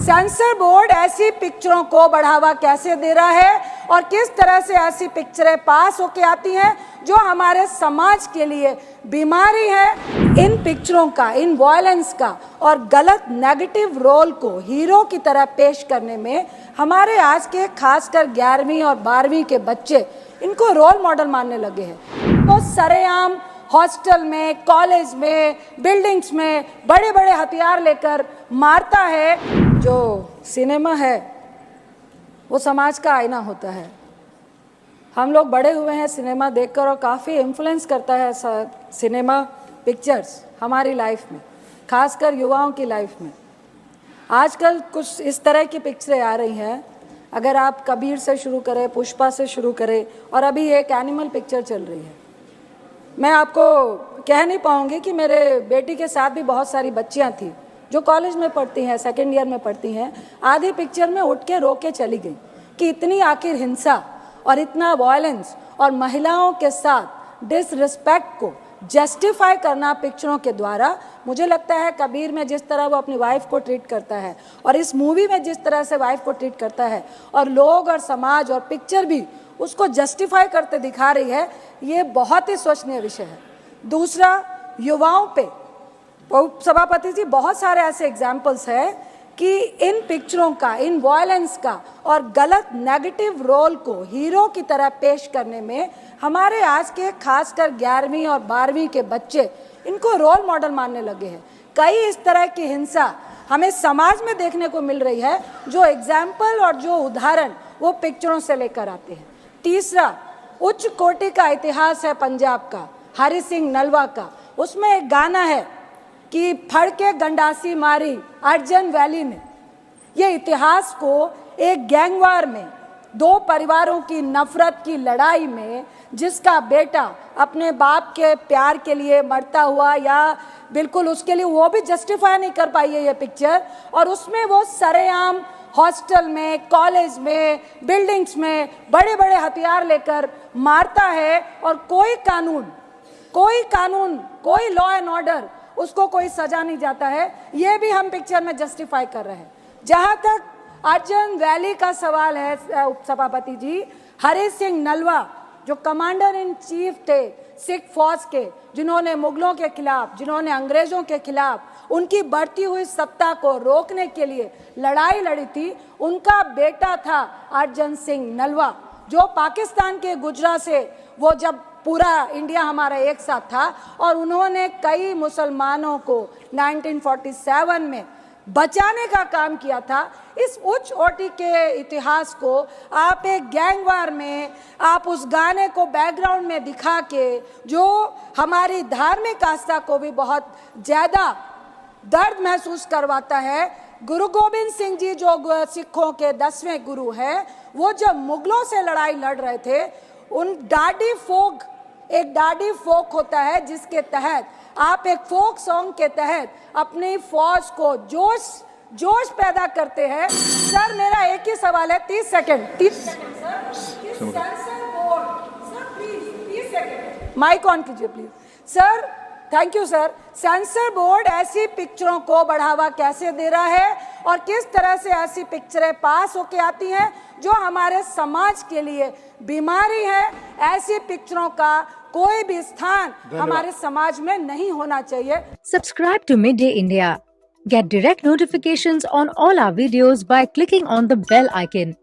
Sensor board ऐसी पिक्चरों को बढ़ावा कैसे दे रहा है और किस तरह से ऐसी पिक्चरें पास होके आती हैं जो हमारे समाज के लिए बीमारी है। इन पिक्चरों का, इन वायलेंस का और गलत नेगेटिव रोल को हीरो की तरह पेश करने में हमारे आज के खासकर 11वीं और 12वीं के बच्चे इनको रोल मॉडल मानने लगे हैं। तो सरेआम हॉस्टल में, कॉलेज में, बिल्डिंग्स में बड़े बड़े हथियार लेकर मारता है। जो सिनेमा है वो समाज का आईना होता है। हम लोग बड़े हुए हैं सिनेमा देखकर और काफ़ी इन्फ्लुएंस करता है सिनेमा पिक्चर्स हमारी लाइफ में, खासकर युवाओं की लाइफ में। आजकल कुछ इस तरह की पिक्चरें आ रही हैं, अगर आप कबीर से शुरू करें, पुष्पा से शुरू करें और अभी एक एनिमल पिक्चर चल रही है। मैं आपको कह नहीं पाऊंगी कि मेरे बेटी के साथ भी बहुत सारी बच्चियां थी जो कॉलेज में पढ़ती हैं, सेकेंड ईयर में पढ़ती हैं। आधी पिक्चर में उठ के रो के चली गई कि इतनी आखिर हिंसा और इतना वायलेंस और महिलाओं के साथ डिसरिस्पेक्ट को जस्टिफाई करना पिक्चरों के द्वारा, मुझे लगता है कबीर में जिस तरह वो अपनी वाइफ को ट्रीट करता है और इस मूवी में जिस तरह से वाइफ को ट्रीट करता है और लोग और समाज और पिक्चर भी उसको जस्टिफाई करते दिखा रही है, ये बहुत ही सोचनीय विषय है। दूसरा, युवाओं पे सभापति जी बहुत सारे ऐसे एग्जाम्पल्स हैं कि इन पिक्चरों का, इन वायलेंस का और गलत नेगेटिव रोल को हीरो की तरह पेश करने में हमारे आज के खासकर 11वीं और 12वीं के बच्चे इनको रोल मॉडल मानने लगे हैं। कई इस तरह की हिंसा हमें समाज में देखने को मिल रही है जो एग्जाम्पल और जो उदाहरण वो पिक्चरों से लेकर आते हैं। तीसरा, उच्च कोटि का इतिहास है पंजाब का, हरि सिंह नलवा का। उसमें एक गाना है कि फड़ के गंडासी मारी अर्जन वैली ने। ये इतिहास को एक गैंगवार में, दो परिवारों की नफरत की लड़ाई में, जिसका बेटा अपने बाप के प्यार के लिए मरता हुआ या बिल्कुल उसके लिए वो भी जस्टिफाई नहीं कर पाई है ये पिक्चर, और उसमें वो सरेआम हॉस्टल में, कॉलेज में, बिल्डिंग्स में बड़े बड़े हथियार लेकर मारता है और कोई कानून, कोई लॉ एंड ऑर्डर, उसको कोई सजा नहीं जाता है। ये भी हम पिक्चर में जस्टिफाई कर रहे हैं। जहां तक अर्जन वैली का सवाल है सभापति जी, हरि सिंह नलवा जो कमांडर इन चीफ थे सिख फौज के, जिन्होंने मुगलों के खिलाफ, जिन्होंने अंग्रेजों के खिलाफ उनकी बढ़ती हुई सत्ता को रोकने के लिए लड़ाई लड़ी थी, उनका बेटा था अर्जन सिंह नलवा, जो पाकिस्तान के गुजरात से, वो जब पूरा इंडिया हमारा एक साथ था और उन्होंने कई मुसलमानों को 1947 में बचाने का काम किया था। इस उच्च कोटि के इतिहास को आप एक गैंगवार में, आप उस गाने को बैकग्राउंड में दिखा के जो हमारी धार्मिक आस्था को भी बहुत ज्यादा दर्द महसूस करवाता है। गुरु गोविंद सिंह जी जो सिखों के 10वें गुरु हैं, वो जब मुगलों से लड़ाई लड़ रहे थे, उन एक डाडी फोक होता है जिसके तहत आप एक फोक सॉन्ग के तहत अपनी फौज को जोश पैदा करते हैं। सर मेरा एक ही सवाल है, 30 second sir, please 30 second mike on कीजिए please sir. Thank you sir. Censor board ऐसी पिक्चरों को बढ़ावा कैसे दे रहा है और किस तरह से ऐसी पिक्चरें पास होके आती हैं जो हमारे समाज के लिए बीमारी है। ऐसी पिक्चरों का कोई भी स्थान हमारे समाज में नहीं होना चाहिए। Subscribe to Midday India. Get direct notifications on all our videos by clicking on the bell icon.